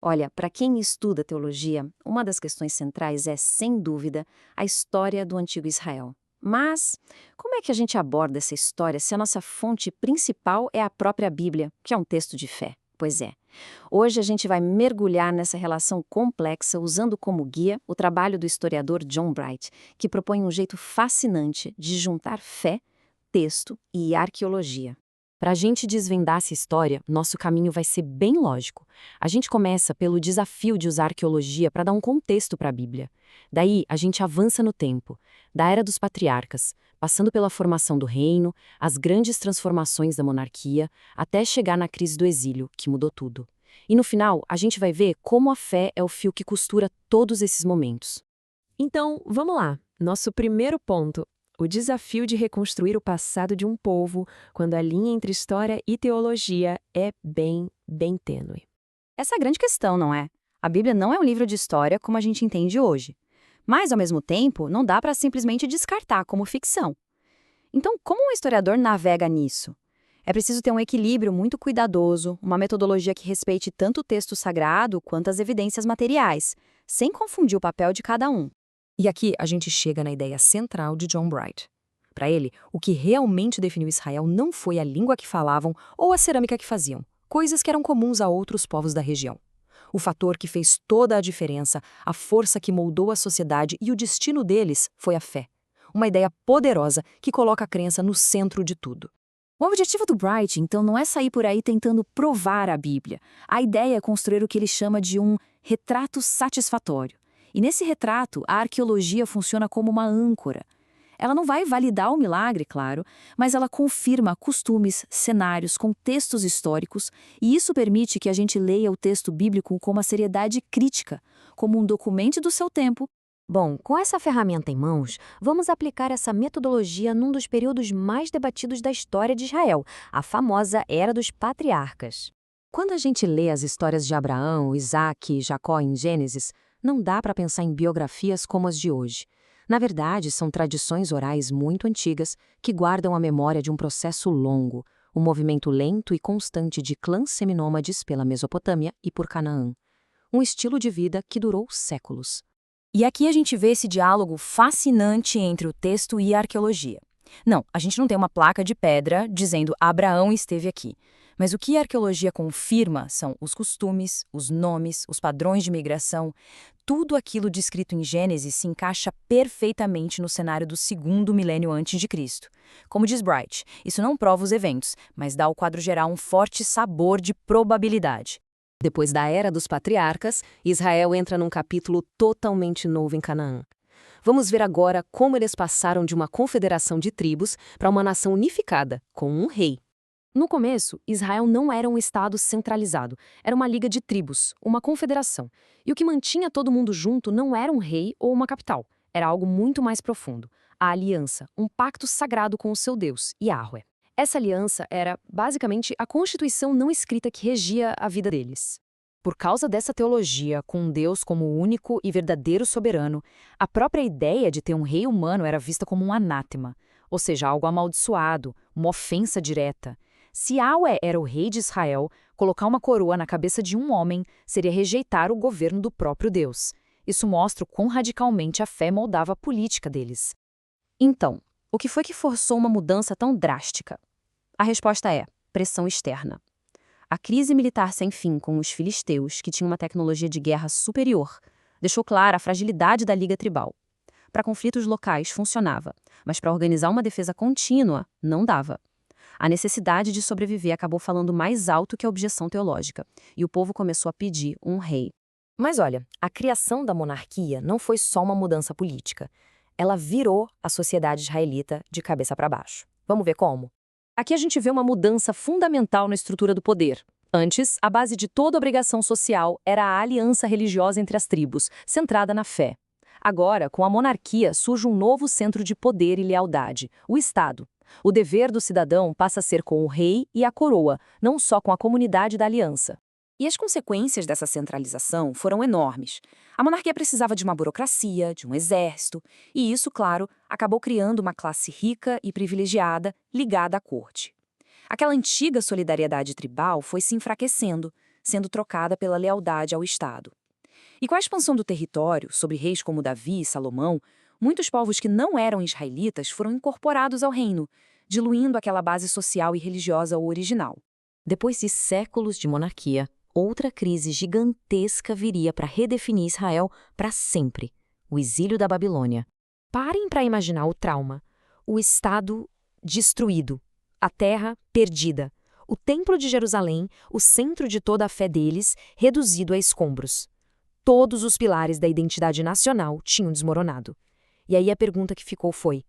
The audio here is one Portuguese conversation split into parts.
Olha, para quem estuda teologia, uma das questões centrais é, sem dúvida, a história do antigo Israel. Mas como é que a gente aborda essa história se a nossa fonte principal é a própria Bíblia, que é um texto de fé? Pois é. Hoje a gente vai mergulhar nessa relação complexa usando como guia o trabalho do historiador John Bright, que propõe um jeito fascinante de juntar fé, texto e arqueologia. Para a gente desvendar essa história, nosso caminho vai ser bem lógico. A gente começa pelo desafio de usar arqueologia para dar um contexto para a Bíblia. Daí, a gente avança no tempo, da Era dos Patriarcas, passando pela formação do reino, as grandes transformações da monarquia, até chegar na crise do exílio, que mudou tudo. E no final, a gente vai ver como a fé é o fio que costura todos esses momentos. Então, vamos lá. Nosso primeiro ponto: o desafio de reconstruir o passado de um povo quando a linha entre história e teologia é bem tênue. Essa é a grande questão, não é? A Bíblia não é um livro de história como a gente entende hoje. Mas, ao mesmo tempo, não dá para simplesmente descartar como ficção. Então, como um historiador navega nisso? É preciso ter um equilíbrio muito cuidadoso, uma metodologia que respeite tanto o texto sagrado quanto as evidências materiais, sem confundir o papel de cada um. E aqui a gente chega na ideia central de John Bright. Para ele, o que realmente definiu Israel não foi a língua que falavam ou a cerâmica que faziam, coisas que eram comuns a outros povos da região. O fator que fez toda a diferença, a força que moldou a sociedade e o destino deles foi a fé. Uma ideia poderosa que coloca a crença no centro de tudo. O objetivo do Bright, então, não é sair por aí tentando provar a Bíblia. A ideia é construir o que ele chama de um retrato satisfatório. E nesse retrato, a arqueologia funciona como uma âncora. Ela não vai validar o milagre, claro, mas ela confirma costumes, cenários, contextos históricos, e isso permite que a gente leia o texto bíblico com uma seriedade crítica, como um documento do seu tempo. Bom, com essa ferramenta em mãos, vamos aplicar essa metodologia num dos períodos mais debatidos da história de Israel, a famosa Era dos Patriarcas. Quando a gente lê as histórias de Abraão, Isaque e Jacó em Gênesis, não dá para pensar em biografias como as de hoje. Na verdade, são tradições orais muito antigas que guardam a memória de um processo longo, um movimento lento e constante de clãs seminômades pela Mesopotâmia e por Canaã. Um estilo de vida que durou séculos. E aqui a gente vê esse diálogo fascinante entre o texto e a arqueologia. Não, a gente não tem uma placa de pedra dizendo Abraão esteve aqui. Mas o que a arqueologia confirma são os costumes, os nomes, os padrões de migração. Tudo aquilo descrito em Gênesis se encaixa perfeitamente no cenário do segundo milênio antes de Cristo. Como diz Bright, isso não prova os eventos, mas dá ao quadro geral um forte sabor de probabilidade. Depois da Era dos Patriarcas, Israel entra num capítulo totalmente novo em Canaã. Vamos ver agora como eles passaram de uma confederação de tribos para uma nação unificada, com um rei. No começo, Israel não era um estado centralizado, era uma liga de tribos, uma confederação. E o que mantinha todo mundo junto não era um rei ou uma capital, era algo muito mais profundo. A aliança, um pacto sagrado com o seu Deus, Yahweh. Essa aliança era, basicamente, a constituição não escrita que regia a vida deles. Por causa dessa teologia, com um Deus como o único e verdadeiro soberano, a própria ideia de ter um rei humano era vista como um anátema, ou seja, algo amaldiçoado, uma ofensa direta. Se Yahweh era o rei de Israel, colocar uma coroa na cabeça de um homem seria rejeitar o governo do próprio Deus. Isso mostra o quão radicalmente a fé moldava a política deles. Então, o que foi que forçou uma mudança tão drástica? A resposta é pressão externa. A crise militar sem fim com os filisteus, que tinham uma tecnologia de guerra superior, deixou clara a fragilidade da Liga Tribal. Para conflitos locais funcionava, mas para organizar uma defesa contínua, não dava. A necessidade de sobreviver acabou falando mais alto que a objeção teológica, e o povo começou a pedir um rei. Mas olha, a criação da monarquia não foi só uma mudança política. Ela virou a sociedade israelita de cabeça para baixo. Vamos ver como? Aqui a gente vê uma mudança fundamental na estrutura do poder. Antes, a base de toda obrigação social era a aliança religiosa entre as tribos, centrada na fé. Agora, com a monarquia, surge um novo centro de poder e lealdade, o Estado. O dever do cidadão passa a ser com o rei e a coroa, não só com a comunidade da aliança. E as consequências dessa centralização foram enormes. A monarquia precisava de uma burocracia, de um exército, e isso, claro, acabou criando uma classe rica e privilegiada ligada à corte. Aquela antiga solidariedade tribal foi se enfraquecendo. sendo trocada pela lealdade ao Estado. E com a expansão do território, sobre reis como Davi e Salomão, muitos povos que não eram israelitas foram incorporados ao reino, diluindo aquela base social e religiosa original. Depois de séculos de monarquia, outra crise gigantesca viria para redefinir Israel para sempre: o exílio da Babilônia. Parem para imaginar o trauma. O Estado destruído, a terra perdida, o Templo de Jerusalém, o centro de toda a fé deles, reduzido a escombros. Todos os pilares da identidade nacional tinham desmoronado. E aí a pergunta que ficou foi: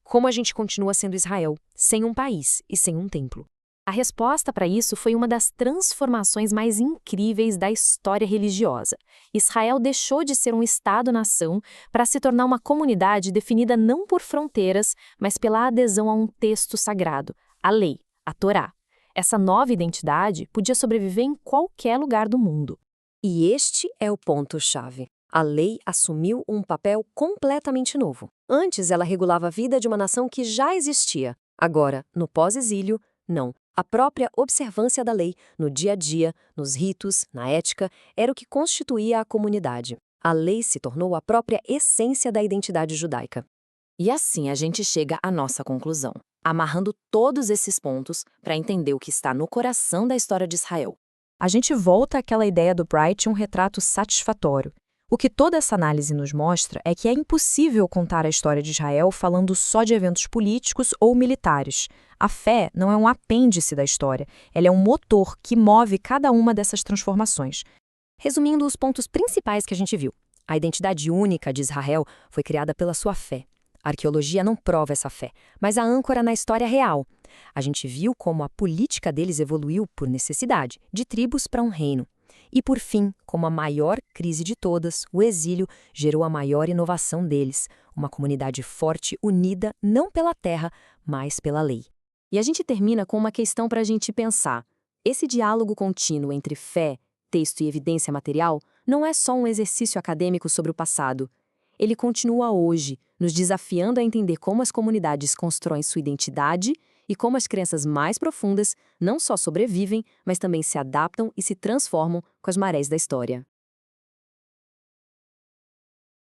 como a gente continua sendo Israel, sem um país e sem um templo? A resposta para isso foi uma das transformações mais incríveis da história religiosa. Israel deixou de ser um Estado-nação para se tornar uma comunidade definida não por fronteiras, mas pela adesão a um texto sagrado, a lei, a Torá. Essa nova identidade podia sobreviver em qualquer lugar do mundo. E este é o ponto-chave. A lei assumiu um papel completamente novo. Antes, ela regulava a vida de uma nação que já existia. Agora, no pós-exílio, não. A própria observância da lei, no dia a dia, nos ritos, na ética, era o que constituía a comunidade. A lei se tornou a própria essência da identidade judaica. E assim a gente chega à nossa conclusão, amarrando todos esses pontos para entender o que está no coração da história de Israel. A gente volta àquela ideia do Bright, um retrato satisfatório. O que toda essa análise nos mostra é que é impossível contar a história de Israel falando só de eventos políticos ou militares. A fé não é um apêndice da história, ela é um motor que move cada uma dessas transformações. Resumindo os pontos principais que a gente viu, a identidade única de Israel foi criada pela sua fé. A arqueologia não prova essa fé, mas a âncora na história real. A gente viu como a política deles evoluiu por necessidade, de tribos para um reino. E, por fim, como a maior crise de todas, o exílio gerou a maior inovação deles, uma comunidade forte, unida não pela terra, mas pela lei. E a gente termina com uma questão para a gente pensar. Esse diálogo contínuo entre fé, texto e evidência material não é só um exercício acadêmico sobre o passado. Ele continua hoje, nos desafiando a entender como as comunidades constroem sua identidade e como as crenças mais profundas não só sobrevivem, mas também se adaptam e se transformam com as marés da história.